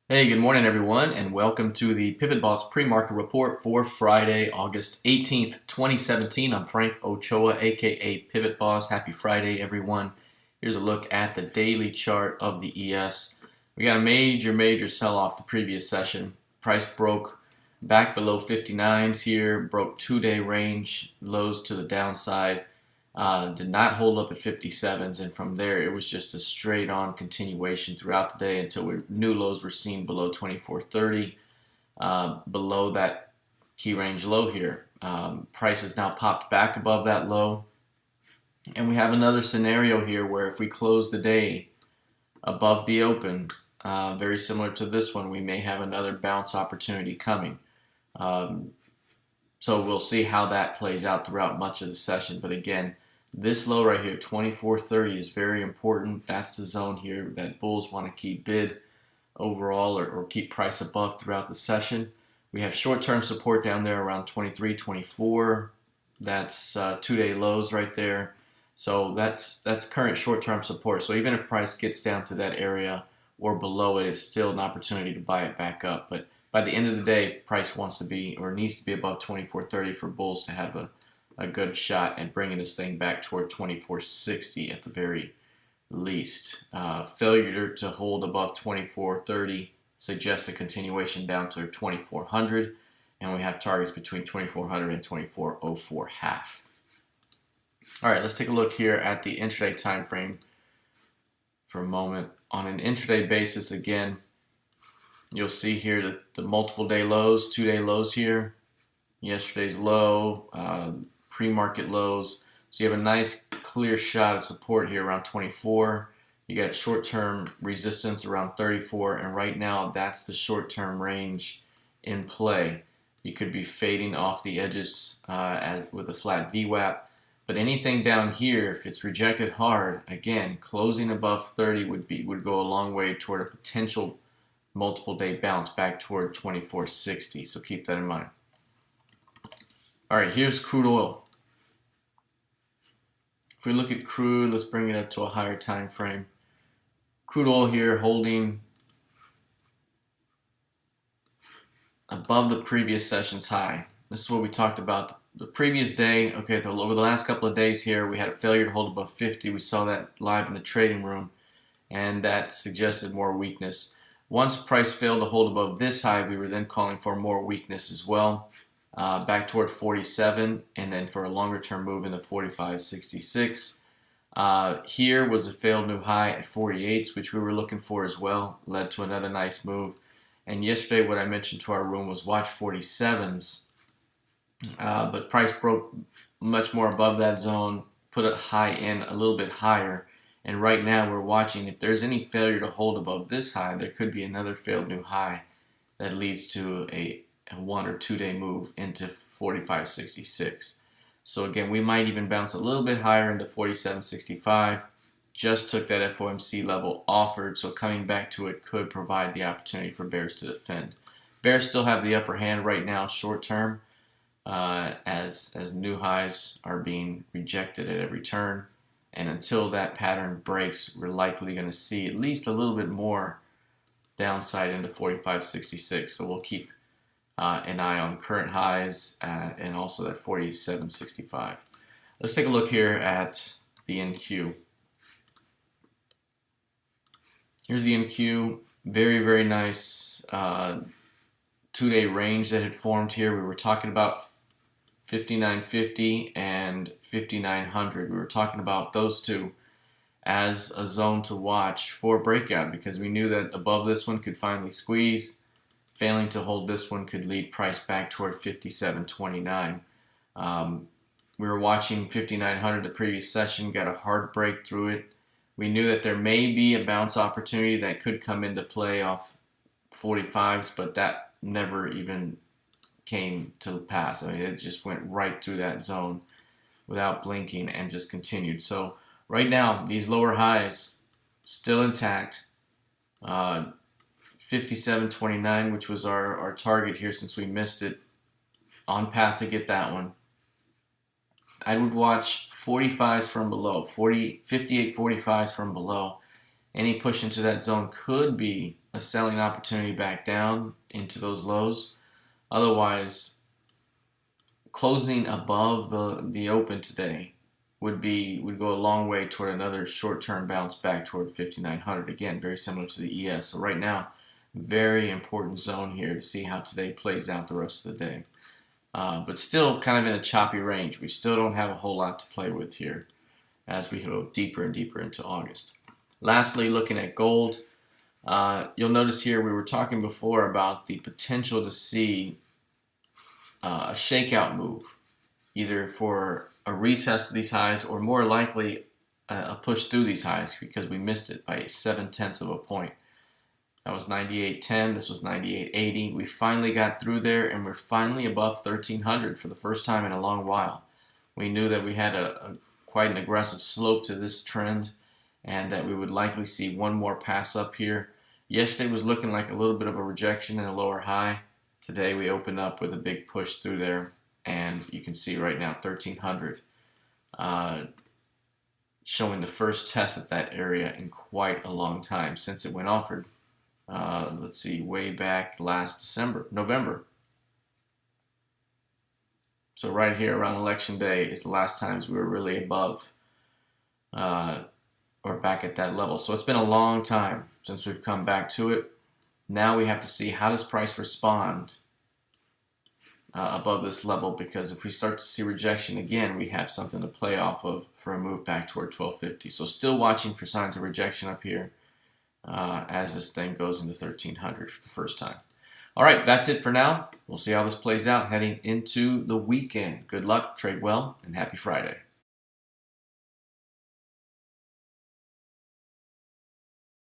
Hey, good morning, everyone, and welcome to the PivotBoss Pre-Market Report for Friday, August 18th, 2017. I'm Frank Ochoa, aka PivotBoss. Happy Friday, everyone. Here's a look at the daily chart of the ES. We got a major sell-off the previous session. Price broke back below 59s here, broke two-day range, lows to the downside. Did not hold up at 57s, and from there it was just a straight on continuation throughout the day until new lows were seen below 24.30, below that key range low here. Price has now popped back above that low, and we have another scenario here where if we close the day above the open, very similar to this one, we may have another bounce opportunity coming. So we'll see how that plays out throughout much of the session. But again, this low right here, 24.30, is very important. That's the zone here that bulls want to keep bid overall or keep price above throughout the session. We have short-term support down there around 23, 24. That's two-day lows right there. So that's current short-term support. So even if price gets down to that area or below it, it's still an opportunity to buy it back up. But by the end of the day, price wants to be or needs to be above 24.30 for bulls to have a good shot at bringing this thing back toward 24.60 at the very least. Failure to hold above 24.30 suggests a continuation down to 2400, and we have targets between 2400 and 2404 half. All right, let's take a look here at the intraday time frame for a moment. On an intraday basis, again, you'll see here the multiple day lows, two-day lows here, yesterday's low, pre-market lows. So you have a nice clear shot of support here around 24. You got short-term resistance around 34, and right now that's the short-term range in play. You could be fading off the edges with a flat VWAP, but anything down here, if it's rejected hard, again, closing above 30 would go a long way toward a potential multiple day bounce back toward 24.60. So keep that in mind. All right, here's crude oil. If we look at crude, let's bring it up to a higher time frame. Crude oil here holding above the previous session's high. This is what we talked about the previous day. Okay, over the last couple of days here, we had a failure to hold above 50. We saw that live in the trading room, and that suggested more weakness. Once price failed to hold above this high, we were then calling for more weakness as well, back toward 47, and then for a longer term move into 45.66. Here was a failed new high at 48s, which we were looking for as well, led to another nice move. And yesterday, what I mentioned to our room was watch 47s, but price broke much more above that zone, put a high in a little bit higher. And right now we're watching if there's any failure to hold above this high, there could be another failed new high that leads to a 1 or 2 day move into 45.66. So again, we might even bounce a little bit higher into 47.65. Just took that FOMC level offered, so coming back to it could provide the opportunity for bears to defend. Bears still have the upper hand right now short term, as new highs are being rejected at every turn. And until that pattern breaks, we're likely going to see at least a little bit more downside into 45.66. So we'll keep an eye on current highs and also that 47.65. Let's take a look here at the NQ. Here's the NQ. Very nice 2-day range that had formed here. We were talking about 59.50 and 5900. We were talking about those two as a zone to watch for breakout because we knew that above this one could finally squeeze. Failing to hold this one could lead price back toward 57.29. We were watching 5900 the previous session, got a hard break through it. We knew that there may be a bounce opportunity that could come into play off 45s, but that never even came to pass. I mean, it just went right through that zone without blinking and just continued. So right now, these lower highs still intact. 57.29, which was our target here since we missed it, on path to get that one. I would watch 45s from below, 58.45s from below, Any push into that zone could be a selling opportunity back down into those lows. Otherwise, closing above the open today would go a long way toward another short-term bounce back toward 5,900. Again, very similar to the ES. So right now, very important zone here to see how today plays out the rest of the day. But still kind of in a choppy range. We still don't have a whole lot to play with here as we go deeper and deeper into August. Lastly, looking at gold, you'll notice here we were talking before about the potential to see a shakeout move, either for a retest of these highs or more likely a push through these highs because we missed it by 0.7 of a point. That was 98.10. This was 98.80. We finally got through there, and we're finally above 1,300 for the first time in a long while. We knew that we had quite an aggressive slope to this trend, and that we would likely see one more pass up here. Yesterday was looking like a little bit of a rejection and a lower high. Today we opened up with a big push through there, and you can see right now 1,300 showing the first test at that area in quite a long time since it went offered. Let's see, way back last November. So right here around election day is the last times we were really above or back at that level. So it's been a long time since we've come back to it. Now we have to see how does price respond above this level, because if we start to see rejection again, we have something to play off of for a move back toward 1250. So still watching for signs of rejection up here as this thing goes into 1300 for the first time. All right, that's it for now. We'll see how this plays out heading into the weekend. Good luck, trade well, and happy Friday.